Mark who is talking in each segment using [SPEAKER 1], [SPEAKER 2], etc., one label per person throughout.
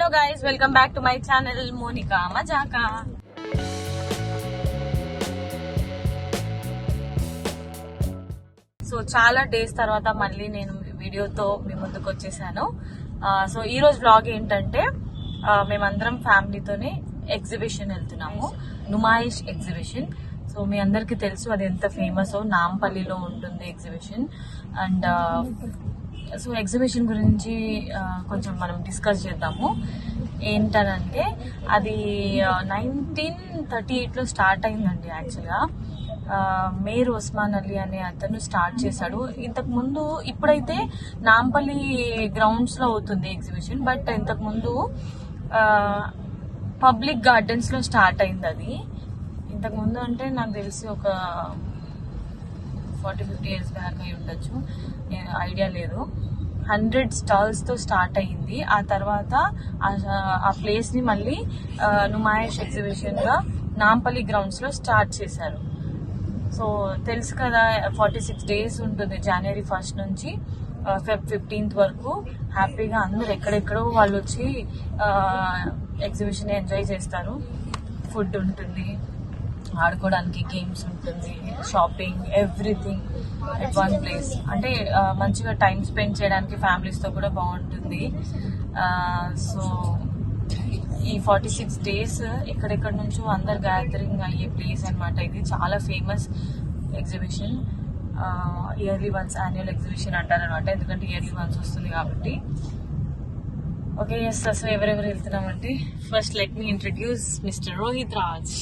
[SPEAKER 1] Hello guys, welcome back to my channel Monica Majaka. So చాలా days తర్వాత మళ్ళీ నేను వీడియోతో మీ ముందుకు వచ్చేసాను. సో ఈ రోజు వ్లాగ్ ఏంటంటే మేమందరం ఫ్యామిలీతోనే ఎగ్జిబిషన్ వెళ్తున్నాము, నుమాయిష్ ఎగ్జిబిషన్. సో మీ అందరికి తెలుసు అది ఎంత ఫేమస్, నాంపల్లిలో ఉంటుంది ఎగ్జిబిషన్. అండ్ సో ఎగ్జిబిషన్ గురించి కొంచెం మనం డిస్కస్ చేద్దాము. ఏంటనంటే అది 1938లో స్టార్ట్ అయిందండి. యాక్చువల్గా మేర్ ఉస్మాన్ అలీ అనే అతను స్టార్ట్ చేశాడు. ఇంతకు ముందు ఇప్పుడైతే నాంపల్లి గ్రౌండ్స్ లో అవుతుంది ఎగ్జిబిషన్, బట్ ఇంతకు ముందు పబ్లిక్ గార్డెన్స్ లో స్టార్ట్ అయింది అది. ఇంతకు ముందు అంటే నాకు తెలిసి ఒక 40-50 years బ్యాక్ అయి ఉండొచ్చు, ఐడియా లేదు. 100 stalls తో స్టార్ట్ అయ్యింది. ఆ తర్వాత ఆ ప్లేస్ ని మళ్ళీ నుమాయిష్ ఎగ్జిబిషన్ గా నాంపల్లి గ్రౌండ్స్ లో స్టార్ట్ చేశారు. సో తెలుసు కదా, 46 days ఉంటుంది. January 1st నుంచి Feb 15th వరకు హ్యాపీగా అందరు ఎక్కడెక్కడో వాళ్ళు వచ్చి ఎగ్జిబిషన్ ఎంజాయ్ చేస్తారు. ఫుడ్ ఉంటుంది, ఆడుకోవడానికి గేమ్స్ ఉంటుంది, shopping, everything at one place. అంటే మంచిగా టైం స్పెండ్ చేయడానికి ఫ్యామిలీస్ తో కూడా బాగుంటుంది. సో ఈ 46 days ఎక్కడెక్కడ నుంచో అందరు గ్యాదరింగ్ అయ్యే ప్లేస్ అనమాట. ఇది చాలా famous exhibition. Yearly once annual exhibition అంటారనమాట, ఎందుకంటే ఇయర్లీ వన్స్ వస్తుంది కాబట్టి. Okay, yes. సో ఎవరెవరు వెళ్తున్నామంటే, first let me introduce mister Rohit Raj.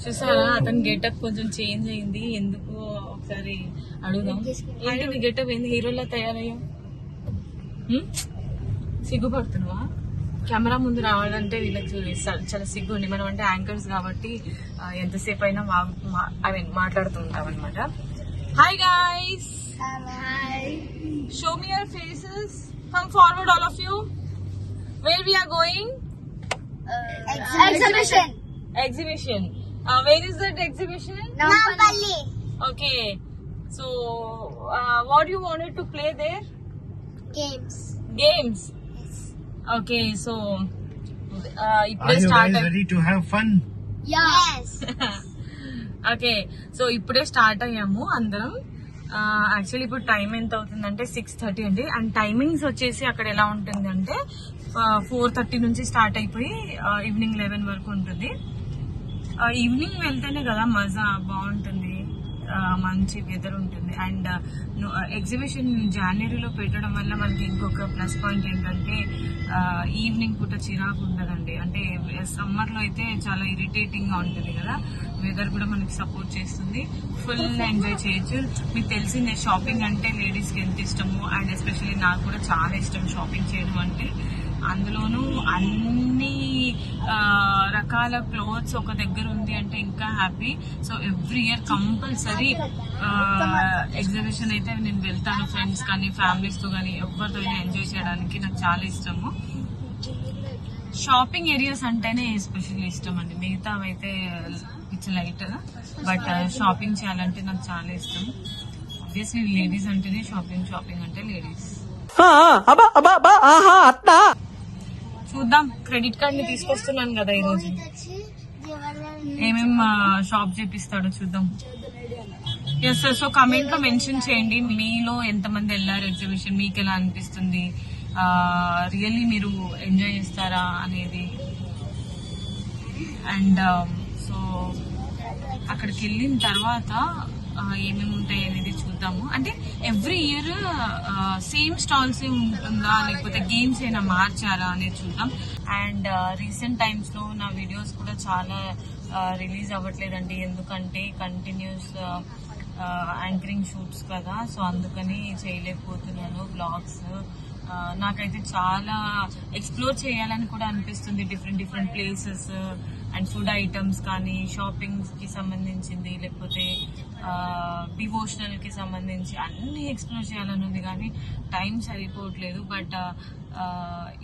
[SPEAKER 1] చూసారా, అతని గెటప్ కొంచెం చేంజ్ అయింది. ఎందుకు ఒకసారి అడుగుదాం. ఏంటి నీ గెటప్ ఏంది, హీరోలా తయారయ్యా? సిగ్గుపడుతున్నావా? కెమెరా ముందు రావాలంటే వీళ్ళకి చాలా సిగ్గు ఉంది. మనం అంటే యాంకర్స్ కాబట్టి ఎంతసేపు అయినా మాట్లాడుతూ ఉంటాం అనమాట. Hi guys, show me your faces, come forward all of you. Where we are going? Exhibition. Where is that exhibition?
[SPEAKER 2] Nampalli.
[SPEAKER 1] Okay. So, what you wanted to play there?
[SPEAKER 2] Games.
[SPEAKER 1] Games.
[SPEAKER 2] Yes.
[SPEAKER 1] Okay. So,
[SPEAKER 3] Are you guys ready to have fun?
[SPEAKER 2] Yes.
[SPEAKER 1] Okay. So, ఇప్పుడే start అయ్యాము అందరం. Actually ఇప్పుడు time ఎంత అవుతుందంటే 6:30 అండి. And timings వచ్చేసి అక్కడ ఎలా ఉంటుంది అంటే 4:30 నుంచి స్టార్ట్ అయిపోయి ఈవినింగ్ 11 వరకు ఉంటుంది. ఈవినింగ్ వెళ్తేనే కదా మజా, బాగుంటుంది, మంచి వెదర్ ఉంటుంది. అండ్ ఎగ్జిబిషన్ జనవరిలో పెట్టడం వల్ల మనకి ఇంకొక ప్లస్ పాయింట్ ఏంటంటే ఈవినింగ్ పూట చిరాకు ఉండదండి. అంటే సమ్మర్ లో అయితే చాలా ఇరిటేటింగ్ గా ఉంటుంది కదా, వెదర్ కూడా మనకి సపోర్ట్ చేస్తుంది. ఫుల్ ఎంజాయ్ చేయొచ్చు. మీకు తెలిసిందే షాపింగ్ అంటే లేడీస్ కి ఎంత ఇష్టమో, అండ్ ఎస్పెషల్లీ నాకు కూడా చాలా ఇష్టం షాపింగ్ చేయడం అంటే. అందులోనూ అన్ని రకాల క్లోత్స్ ఒక దగ్గర ఉంది అంటే ఇంకా happy. So every year compulsory exhibition అయితే నేను వెళ్తాను, ఫ్రెండ్స్ కానీ ఫ్యామిలీస్ తో కానీ ఎవరితో ఎంజాయ్ చేయడానికి నాకు చాలా ఇష్టము. షాపింగ్ ఏరియాస్ అంటేనే ఎస్పెషల్లీ ఇష్టం అండి, మిగతావైతే ఇట్స్ లైట్. బట్ షాపింగ్ చేయాలంటే నాకు చాలా ఇష్టం. ఆబ్వియస్లీ లేడీస్ అంటేనే షాపింగ్ అంటే లేడీస్. చూద్దాం, క్రెడిట్ కార్డ్ ని తీసుకొస్తున్నాను కదా ఈరోజు, ఏమేం షాప్ చేపిస్తాడో చూద్దాం. Yes sir. సో కమెంట్ లో మెన్షన్ చేయండి మీలో ఎంతమంది వెళ్ళారు ఎగ్జిబిషన్, మీకు ఎలా అనిపిస్తుంది, రియల్లీ మీరు ఎంజాయ్ చేస్తారా అనేది. అండ్ సో అక్కడికి వెళ్ళిన తర్వాత ఏమేమి ఉంటాయి అనేది చూద్దాము. అంటే ఎవ్రీ ఇయర్ సేమ్ స్టాల్స్ ఉంటుందా, లేకపోతే గేమ్స్ అయినా మార్చారా అనేది చూద్దాం. అండ్ రీసెంట్ టైమ్స్ లో నా వీడియోస్ కూడా చాలా రిలీజ్ అవ్వట్లేదండి, ఎందుకంటే కంటిన్యూస్ యాంకరింగ్ షూట్స్ కదా. సో అందుకని చేయలేకపోతున్నాను బ్లాగ్స్. నాకైతే చాలా ఎక్స్ప్లోర్ చేయాలని కూడా అనిపిస్తుంది, different places and food items కానీ, షాపింగ్ కి సంబంధించింది, లేకపోతే డివోషనల్ కి సంబంధించి అన్ని ఎక్స్ప్లోర్ చేయాలని ఉంది, కానీ టైం సరిపోవట్లేదు. బట్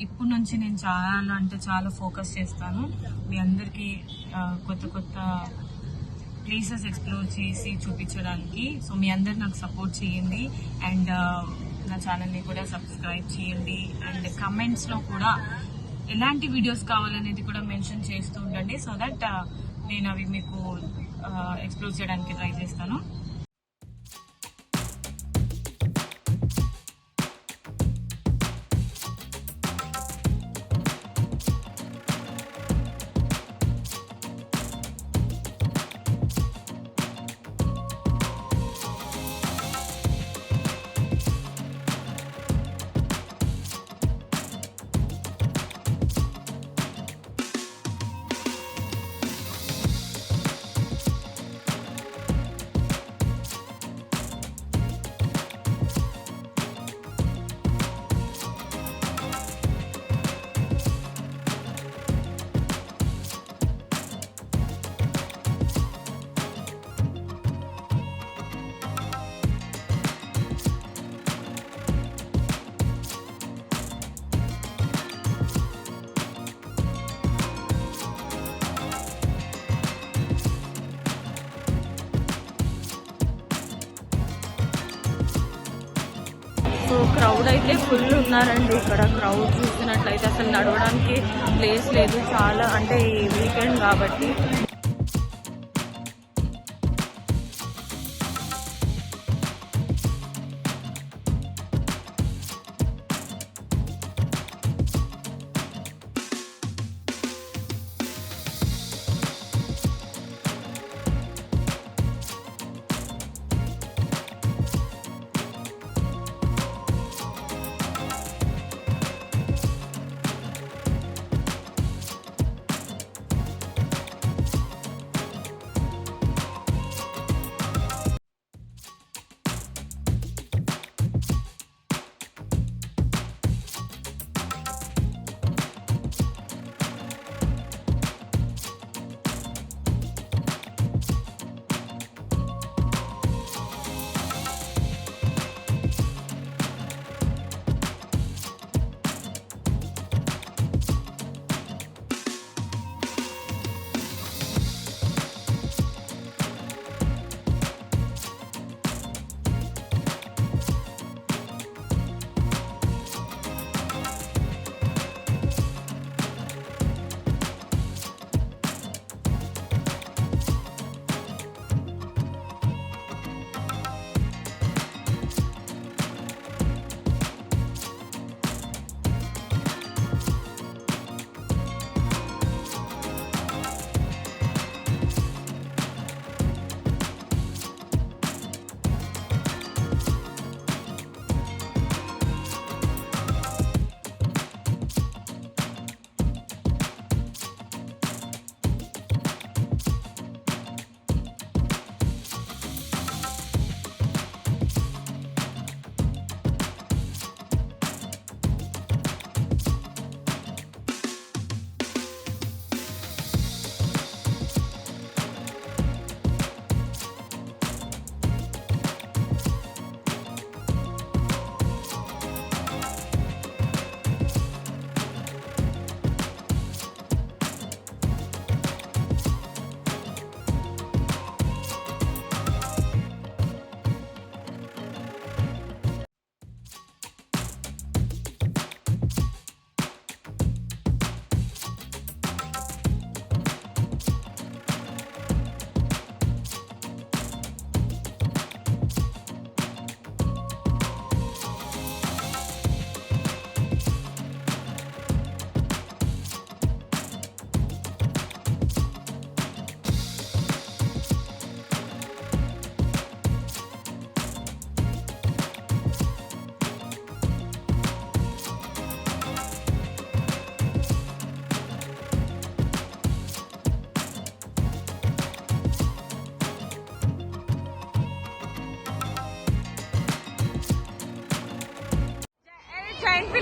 [SPEAKER 1] ఇప్పటి నుంచి నేను చాలా ఫోకస్ చేస్తాను మీ అందరికి కొత్త ప్లేసెస్ ఎక్స్ప్లోర్ చేసి చూపించడానికి. సో మీ అందరు నాకు సపోర్ట్ చేయండి. అండ్ నా ఛానల్ని కూడా సబ్స్క్రైబ్ చేయండి. అండ్ కమెంట్స్లో కూడా ఎలాంటి వీడియోస్ కావాలనేది కూడా మెన్షన్ చేస్తూ ఉండండి. సో దట్ నేను అవి మీకు ఎక్స్ప్లోర్ చేయడానికి ట్రై చేస్తాను. సో క్రౌడ్ అయితే ఫుల్ ఉన్నారండి. ఇక్కడ క్రౌడ్ చూసినట్లయితే అసలు నడవడానికి ప్లేస్ లేదు. చాలా అంటే వీకెండ్ కాబట్టి.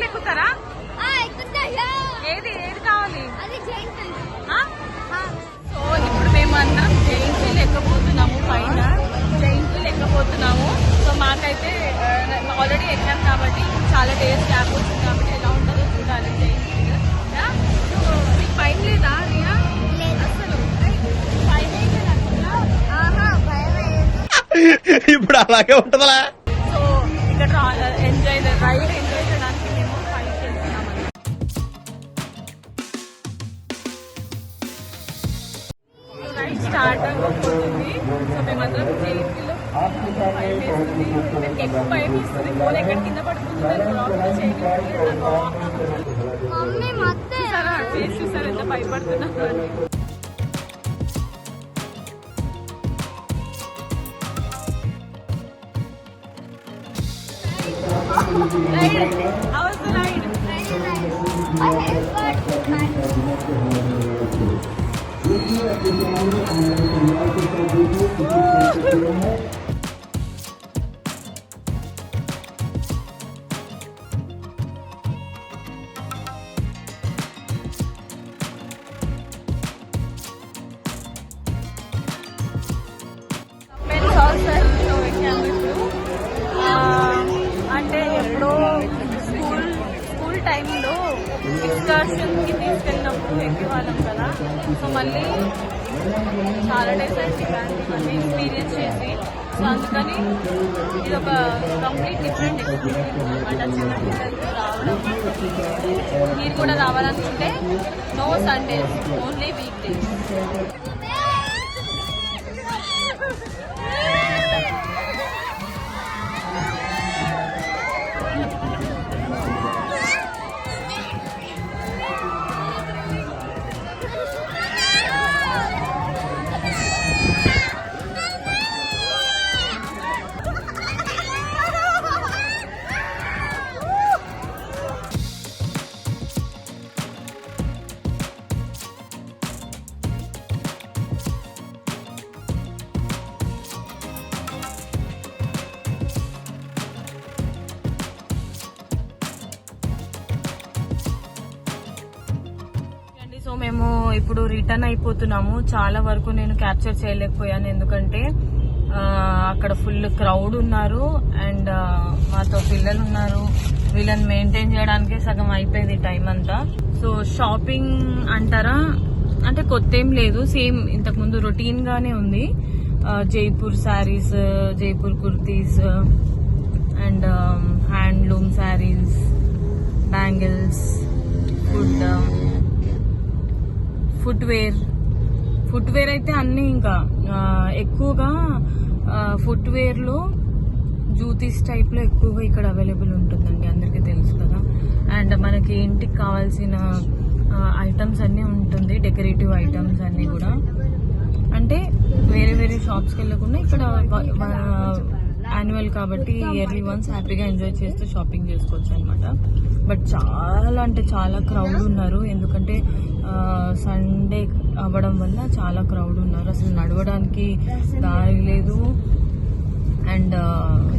[SPEAKER 1] ఎక్కుతారా? ఏది ఏది కావాలి? సో ఇప్పుడు మేము అందరం జైంట్ వీల్ ఎక్కబోతున్నాము. పైన జైంట్ వీల్ ఎక్కబోతున్నాము. సో మాకైతే ఆల్రెడీ ఎక్కాం కాబట్టి చాలా డేస్ గ్యాప్ వచ్చింది కాబట్టి ఎలా ఉంటుందో చూడాలి జైంట్ వీల్. నీకు పైన లేదా రియా? అసలు పైన
[SPEAKER 3] ఇప్పుడు అలాగే ఉంటుందా?
[SPEAKER 1] సో ఇక్కడ ఎంజాయ్ భయం వేస్తుంది. నాకు ఎక్కువ భయం వేస్తుంది. ఫోన్ ఎక్కడ కింద పడుతుంది చేయలేదు.
[SPEAKER 2] మమ్మీ మొత్తం
[SPEAKER 1] చూసారా ఫేస్ చూసారా ఎంత భయపడుతున్నా అని. Ride. How was the ride? అంటే ఎప్పుడో స్కూల్ టైంలో ఎక్స్కర్షన్కి తీసుకెళ్ళినప్పుడు ఎక్కేవాళ్ళం కదా. సో మళ్ళీ చాలా డేస్ అయింది ఇవన్నీ ఎక్స్పీరియన్స్ చేసి. సో అందుకని ఇది ఒక కంప్లీట్ డిఫరెంట్ ఎక్స్పీరియన్స్ అనమాట. చిన్న పిల్లలతో రావడం. మీరు కూడా రావాలనుకుంటే no Sundays, only weekdays. So మేము ఇప్పుడు రిటర్న్ అయిపోతున్నాము. చాలా వరకు నేను క్యాప్చర్ చేయలేకపోయాను, ఎందుకంటే అక్కడ ఫుల్ క్రౌడ్ ఉన్నారు అండ్ మాతో పిల్లలు ఉన్నారు. వీళ్ళని మెయింటైన్ చేయడానికే సగం అయిపోయింది టైం అంతా. సో షాపింగ్ అంటారా అంటే కొత్త ఏం లేదు, సేమ్ ఇంతకుముందు రొటీన్ గానే ఉంది. Jaipur saris, Jaipur kurtis and handloom saris, bangles, footwear అయితే అన్ని ఇంకా ఎక్కువగా ఫుట్వేర్ లో జూతీస్ టైప్ లో ఎక్కువగా ఇక్కడ అవైలబుల్ ఉంటుందండి, అందరికీ తెలుసు కదా. అండ్ మనకి ఇంటికి కావాల్సిన ఐటమ్స్ అన్ని ఉంటుంది, డెకరేటివ్ ఐటమ్స్ అన్ని కూడా. అంటే వేరే వేరే షాప్స్కి వెళ్ళకుండా ఇక్కడ యాన్యువల్ కాబట్టి ఇయర్లీ వన్స్ హ్యాపీగా ఎంజాయ్ చేస్తూ షాపింగ్ చేసుకోవచ్చు అనమాట. బట్ చాలా అంటే చాలా క్రౌడ్ ఉన్నారు, ఎందుకంటే సండే అవ్వడం వల్ల చాలా క్రౌడ్ ఉన్నారు. అసలు నడవడానికి దారి లేదు అండ్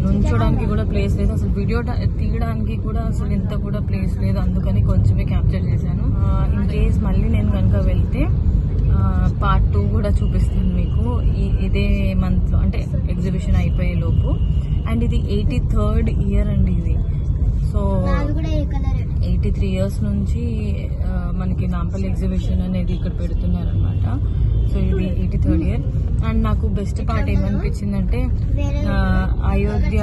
[SPEAKER 1] నుంచోడానికి కూడా ప్లేస్ లేదు, అసలు వీడియో తీయడానికి కూడా అసలు ఇంత కూడా ప్లేస్ లేదు. అందుకని కొంచెమే క్యాప్చర్ చేశాను. ఇన్ కేస్ మళ్ళీ నేను కనుక వెళ్తే పార్ట్ 2 కూడా చూపిస్తుంది మీకు ఇదే మంత్ లో, అంటే ఎగ్జిబిషన్ అయిపోయే లోపు. అండ్ ఇది 83rd ఇయర్ అండి ఇది. సో 83 ఇయర్స్ నుంచి మనకి నాంపల్లి ఎగ్జిబిషన్ అనేది ఇక్కడ పెడుతున్నారనమాట. సో ఇది 83rd ఇయర్. అండ్ నాకు బెస్ట్ పార్ట్ ఏమనిపించిందంటే అయోధ్య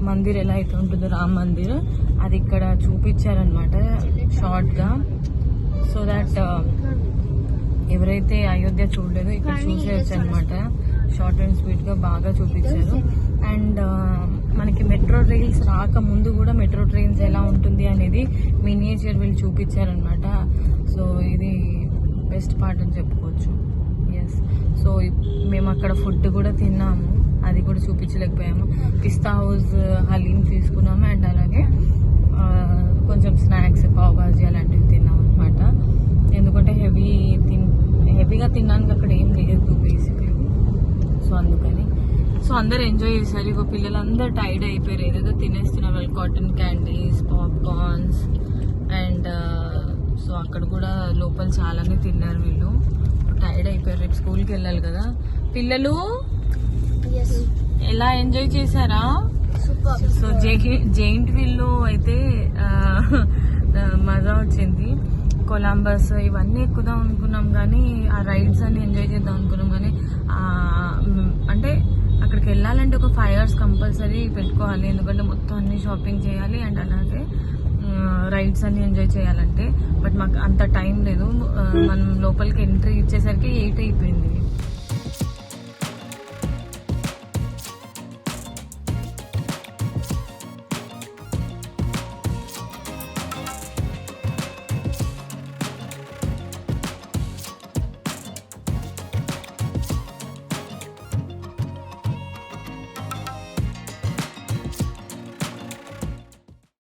[SPEAKER 1] మందిర్ ఎలా అయితే ఉంటుందో, రామ్ మందిర్, అది ఇక్కడ చూపించారనమాట షార్ట్ గా. సో దాట్ ఎవరైతే అయోధ్య చూడలేదో ఇక్కడ చూసేయచ్చు అనమాట. షార్ట్ అండ్ స్వీట్ గా బాగా చూపించారు. అండ్ మనకి మెట్రో రైల్స్ రాక ముందు కూడా మెట్రో ట్రైన్స్ ఎలా ఉంటుంది అనేది మినియేచర్ వీళ్ళు చూపించారనమాట. సో ఇది బెస్ట్ పార్ట్ అని చెప్పుకోవచ్చు. ఎస్, సో మేము అక్కడ ఫుడ్ కూడా తిన్నాము, అది కూడా చూపించలేకపోయాము. పిస్తా హౌస్ హలీం తీసుకున్నాము అండ్ అలాగే కొంచెం స్నాక్స్, పావ్ భాజీ అలాంటివి తిన్నాం అనమాట. ఎందుకంటే హెవీగా తినడానికి అక్కడ ఏం లేదు బేసిక్లీ. సో అందుకని అందరు ఎంజాయ్ చేశారు. ఇగో పిల్లలందరూ టైర్డ్ అయిపోయారు, ఏదేదో తినేస్తున్నారు వాళ్ళు, cotton candies, popcorns and so అక్కడ కూడా లోపల చాలానే తిన్నారు వీళ్ళు. టైర్డ్ అయిపోయారు, రేపు స్కూల్కి వెళ్ళాలి కదా. పిల్లలు ఎలా ఎంజాయ్ చేశారా? సో జైంట్ వీల్లో అయితే మజా వచ్చింది. కొలంబస్ ఇవన్నీ ఎక్కుదాం అనుకున్నాం కానీ, ఆ రైడ్స్ అన్ని ఎంజాయ్ చేద్దాం అనుకున్నాం కానీ, అంటే అక్కడికి వెళ్ళాలంటే ఒక 5 hours కంపల్సరీ పెట్టుకోవాలి, ఎందుకంటే మొత్తం అన్ని షాపింగ్ చేయాలి అండ్ అలాగే రైడ్స్ అన్ని ఎంజాయ్ చేయాలంటే. బట్ మాకు అంత టైం లేదు, మనం లోపలికి ఎంట్రీ ఇచ్చేసరికి 8 అయిపోయింది.